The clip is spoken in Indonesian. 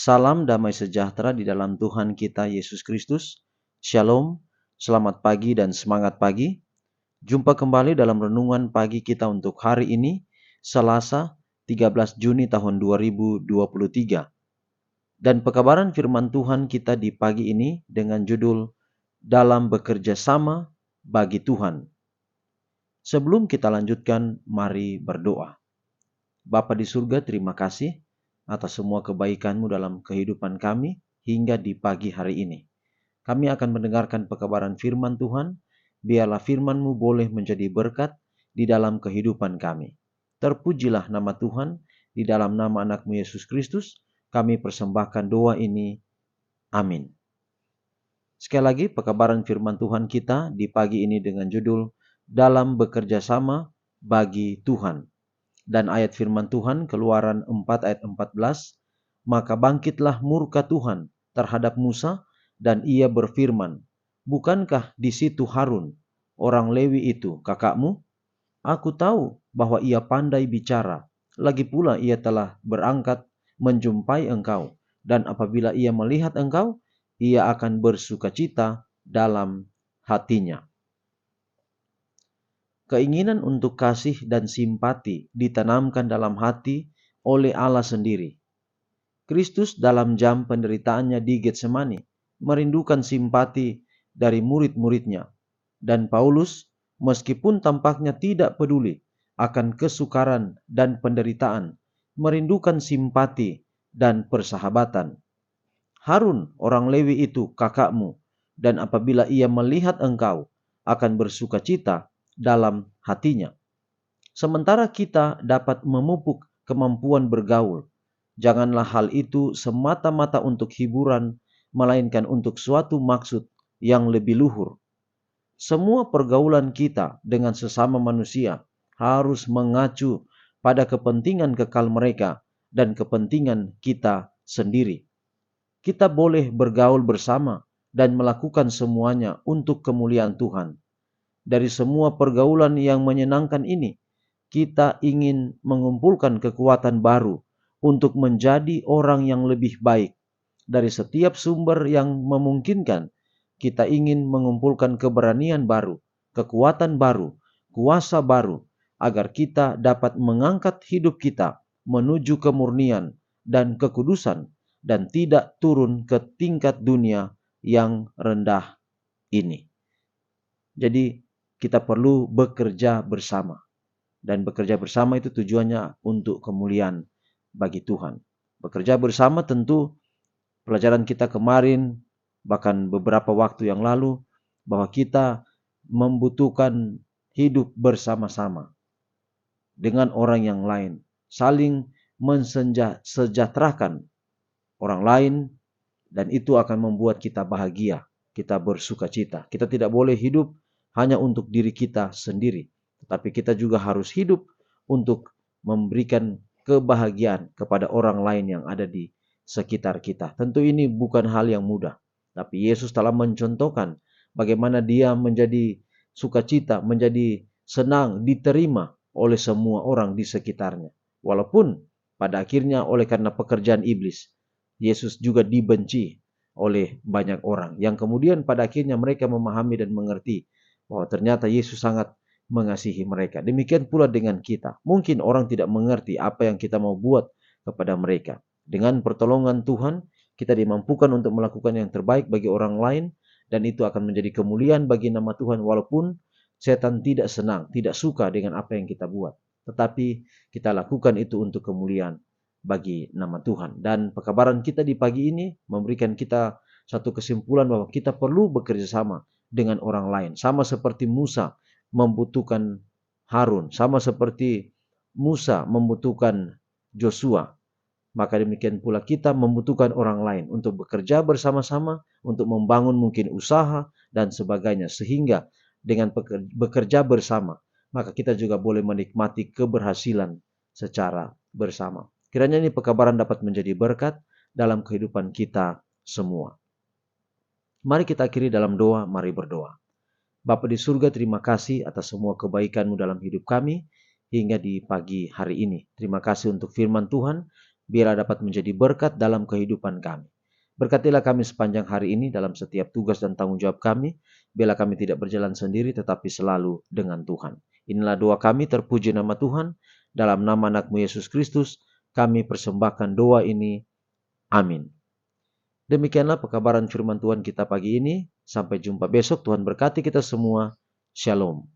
Salam damai sejahtera di dalam Tuhan kita Yesus Kristus. Shalom, selamat pagi dan semangat pagi. Jumpa kembali dalam renungan pagi kita untuk hari ini, Selasa 13 Juni tahun 2023. Dan pekabaran firman Tuhan kita di pagi ini dengan judul Dalam Bekerja Sama Bagi Tuhan. Sebelum kita lanjutkan, mari berdoa. Bapa di surga, terima kasih atas semua kebaikan-Mu dalam kehidupan kami hingga di pagi hari ini. Kami akan mendengarkan pekabaran firman Tuhan, biarlah firman-Mu boleh menjadi berkat di dalam kehidupan kami. Terpujilah nama Tuhan, di dalam nama anak-Mu Yesus Kristus, kami persembahkan doa ini. Amin. Sekali lagi pekabaran firman Tuhan kita di pagi ini dengan judul Dalam Bekerja Sama Bagi Tuhan. Dan ayat firman Tuhan Keluaran 4 ayat 14, maka bangkitlah murka Tuhan terhadap Musa dan ia berfirman, bukankah di situ Harun, orang Lewi itu kakakmu? Aku tahu bahwa ia pandai bicara, lagi pula ia telah berangkat menjumpai engkau, dan apabila ia melihat engkau, ia akan bersukacita dalam hatinya. Keinginan untuk kasih dan simpati ditanamkan dalam hati oleh Allah sendiri. Kristus dalam jam penderitaannya di Getsemani merindukan simpati dari murid-muridnya. Dan Paulus meskipun tampaknya tidak peduli akan kesukaran dan penderitaan, merindukan simpati dan persahabatan. Harun orang Lewi itu kakakmu, dan apabila ia melihat engkau akan bersukacita dalam hatinya. Sementara kita dapat memupuk kemampuan bergaul, janganlah hal itu semata-mata untuk hiburan, melainkan untuk suatu maksud yang lebih luhur. Semua pergaulan kita dengan sesama manusia harus mengacu pada kepentingan kekal mereka dan kepentingan kita sendiri. Kita boleh bergaul bersama dan melakukan semuanya untuk kemuliaan Tuhan. Dari semua pergaulan yang menyenangkan ini, kita ingin mengumpulkan kekuatan baru untuk menjadi orang yang lebih baik. Dari setiap sumber yang memungkinkan, kita ingin mengumpulkan keberanian baru, kekuatan baru, kuasa baru, agar kita dapat mengangkat hidup kita menuju kemurnian dan kekudusan dan tidak turun ke tingkat dunia yang rendah ini. Jadi kita perlu bekerja bersama. Dan bekerja bersama itu tujuannya untuk kemuliaan bagi Tuhan. Bekerja bersama tentu pelajaran kita kemarin, bahkan beberapa waktu yang lalu, bahwa kita membutuhkan hidup bersama-sama dengan orang yang lain. Saling mensejahterakan orang lain, dan itu akan membuat kita bahagia, kita bersukacita. Kita tidak boleh hidup hanya untuk diri kita sendiri, tetapi kita juga harus hidup untuk memberikan kebahagiaan kepada orang lain yang ada di sekitar kita. Tentu ini bukan hal yang mudah, tapi Yesus telah mencontohkan bagaimana dia menjadi sukacita, menjadi senang, diterima oleh semua orang di sekitarnya. Walaupun pada akhirnya oleh karena pekerjaan iblis, Yesus juga dibenci oleh banyak orang, yang kemudian pada akhirnya mereka memahami dan mengerti bahwa ternyata Yesus sangat mengasihi mereka. Demikian pula dengan kita. Mungkin orang tidak mengerti apa yang kita mau buat kepada mereka. Dengan pertolongan Tuhan, kita dimampukan untuk melakukan yang terbaik bagi orang lain, dan itu akan menjadi kemuliaan bagi nama Tuhan, walaupun setan tidak senang, tidak suka dengan apa yang kita buat. Tetapi kita lakukan itu untuk kemuliaan bagi nama Tuhan. Dan pekabaran kita di pagi ini memberikan kita satu kesimpulan bahwa kita perlu bekerja sama dengan orang lain. Sama seperti Musa membutuhkan Harun, sama seperti Musa membutuhkan Joshua, maka demikian pula kita membutuhkan orang lain untuk bekerja bersama-sama, untuk membangun mungkin usaha dan sebagainya, sehingga dengan bekerja bersama, maka kita juga boleh menikmati keberhasilan secara bersama. Kiranya ini pekabaran dapat menjadi berkat dalam kehidupan kita semua. Mari kita akhiri dalam doa, mari berdoa. Bapa di surga, terima kasih atas semua kebaikan-Mu dalam hidup kami hingga di pagi hari ini. Terima kasih untuk firman Tuhan biarlah dapat menjadi berkat dalam kehidupan kami. Berkatilah kami sepanjang hari ini dalam setiap tugas dan tanggung jawab kami. Biarlah kami tidak berjalan sendiri tetapi selalu dengan Tuhan. Inilah doa kami, terpuji nama Tuhan. Dalam nama anak-Mu Yesus Kristus, kami persembahkan doa ini. Amin. Demikianlah pekabaran firman Tuhan kita pagi ini. Sampai jumpa besok. Tuhan berkati kita semua. Shalom.